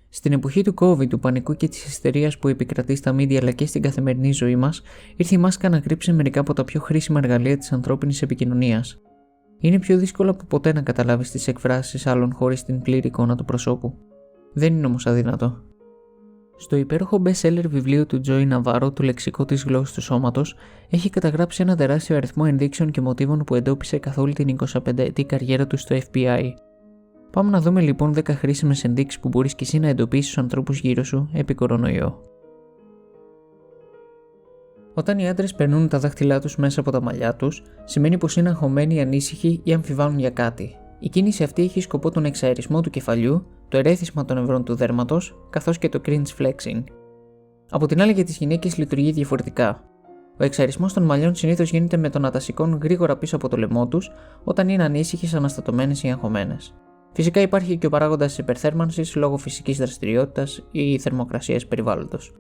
Στην εποχή του COVID, του πανικού και της ιστερίας που επικρατεί στα media αλλά και στην καθημερινή ζωή μας, ήρθε η μάσκα να κρύψει μερικά από τα πιο χρήσιμα εργαλεία της ανθρώπινης επικοινωνίας. Είναι πιο δύσκολο από ποτέ να καταλάβεις τις εκφράσεις άλλων χωρίς την πλήρη εικόνα του προσώπου. Δεν είναι όμως αδύνατο. Στο υπέροχο best-seller βιβλίο του Τζόι Ναβάρο, «Το λεξικό της γλώσσας του σώματος», έχει καταγράψει ένα τεράστιο αριθμό ενδείξεων και μοτίβων που εντόπισε καθ' όλη την 25ετή καριέρα του στο FBI. Πάμε να δούμε λοιπόν 10 χρήσιμες ενδείξεις που μπορείς και εσύ να εντοπίσεις στους ανθρώπους γύρω σου επί κορονοϊό. Όταν οι άντρες περνούν τα δάχτυλά τους μέσα από τα μαλλιά τους, σημαίνει πως είναι αγχωμένοι, ανήσυχοι ή αμφιβάλλουν για κάτι. Η κίνηση αυτή έχει σκοπό τον εξαερισμό του κεφαλιού, το ερέθισμα των νευρών του δέρματος, καθώς και το cringe flexing. Από την άλλη, για τις γυναίκες λειτουργεί διαφορετικά. Ο εξαερισμός των μαλλιών συνήθως γίνεται με το να τα σηκώνουν γρήγορα πίσω από το λαιμό τους όταν είναι ανήσυχες, αναστατωμένες ή αγχωμένες. Φυσικά υπάρχει και ο παράγοντας της υπερθέρμανσης λόγω φυσικής δραστηριότητας ή θερμοκρασίας περιβάλλοντος.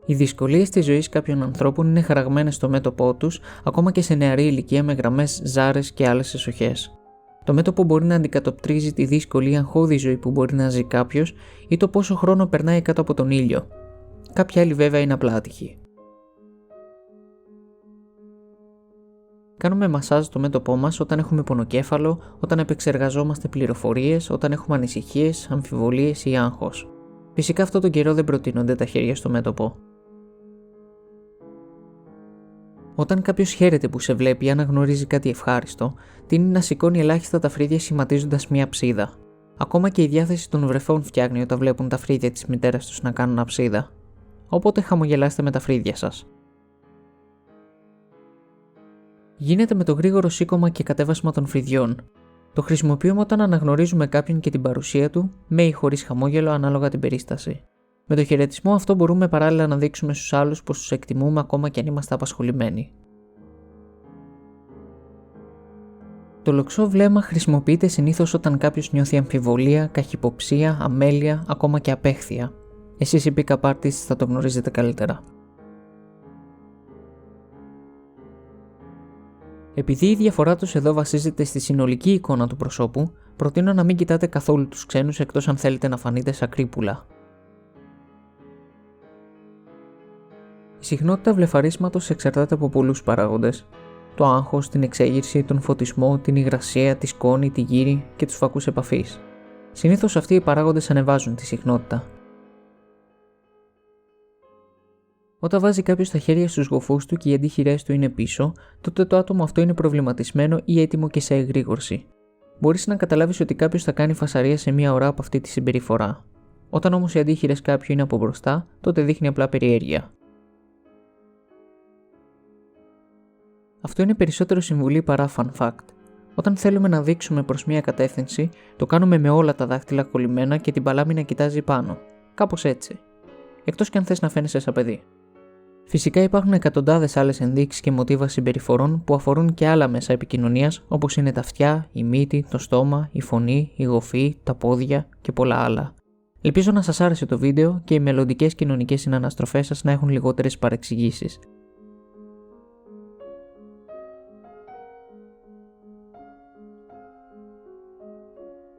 Οι δυσκολίες της ζωής κάποιων ανθρώπων είναι χαραγμένες στο μέτωπό τους, ακόμα και σε νεαρή ηλικία με γραμμές, ζάρες και άλλες εσοχές. Το μέτωπο μπορεί να αντικατοπτρίζει τη δύσκολη ή αγχώδη ζωή που μπορεί να ζει κάποιος ή το πόσο χρόνο περνάει κάτω από τον ήλιο. Κάποιοι άλλοι βέβαια είναι απλά άτυχοι. Κάνουμε μασάζ στο μέτωπό μας όταν έχουμε πονοκέφαλο, όταν επεξεργαζόμαστε πληροφορίες, όταν έχουμε ανησυχίες, αμφιβολίες ή άγχος. Φυσικά αυτό τον καιρό δεν προτείνονται τα χέρια στο μέτωπο. Όταν κάποιος χαίρεται που σε βλέπει ή αναγνωρίζει κάτι ευχάριστο, τείνει να σηκώνει ελάχιστα τα φρύδια σχηματίζοντας μια ψίδα. Ακόμα και η διάθεση των βρεφών φτιάχνει όταν βλέπουν τα φρύδια της μητέρας τους να κάνουν αψίδα. Οπότε χαμογελάστε με τα φρύδια σας. Γίνεται με το γρήγορο σήκωμα και κατέβασμα των φρυδιών. Το χρησιμοποιούμε όταν αναγνωρίζουμε κάποιον και την παρουσία του, με ή χωρίς χαμόγελο ανάλογα την περίσταση. Με το χαιρετισμό αυτό μπορούμε παράλληλα να δείξουμε στους άλλους πως τους εκτιμούμε ακόμα και αν είμαστε απασχολημένοι. Το λοξό βλέμμα χρησιμοποιείται συνήθως όταν κάποιος νιώθει αμφιβολία, καχυποψία, αμέλεια, ακόμα και απέχθεια. Εσείς οι pick-up artists θα το γνωρίζετε καλύτερα. Επειδή η διαφορά τους εδώ βασίζεται στη συνολική εικόνα του προσώπου, προτείνω να μην κοιτάτε καθόλου τους ξένους εκτός αν θέλετε να φανείτε σακρίπουλα. Η συχνότητα βλεφαρίσματος εξαρτάται από πολλούς παράγοντες. Το άγχος, την εξέγερση, τον φωτισμό, την υγρασία, τη σκόνη, τη γύρι και τους φακούς επαφής. Συνήθως αυτοί οι παράγοντες ανεβάζουν τη συχνότητα. Όταν βάζει κάποιος τα χέρια στους γοφούς του και οι αντίχειρές του είναι πίσω, τότε το άτομο αυτό είναι προβληματισμένο ή έτοιμο και σε εγρήγορση. Μπορείς να καταλάβεις ότι κάποιος θα κάνει φασαρία σε μία ώρα από αυτή τη συμπεριφορά. Όταν όμως οι αντίχειρες κάποιου είναι από μπροστά, τότε δείχνει απλά περιέργεια. Αυτό είναι περισσότερο συμβουλή παρά fun fact. Όταν θέλουμε να δείξουμε προς μία κατεύθυνση, το κάνουμε με όλα τα δάχτυλα κολλημένα και την παλάμη να κοιτάζει πάνω. Κάπως έτσι. Εκτός κι αν θες να φαίνεσαι σαν παιδί. Φυσικά υπάρχουν εκατοντάδες άλλες ενδείξεις και μοτίβα συμπεριφορών που αφορούν και άλλα μέσα επικοινωνίας, όπως είναι τα αυτιά, η μύτη, το στόμα, η φωνή, η γοφή, τα πόδια και πολλά άλλα. Ελπίζω να σας άρεσε το βίντεο και οι μελλοντικές κοινωνικές συναναστροφές σας να έχουν λιγότερες παρεξηγήσεις.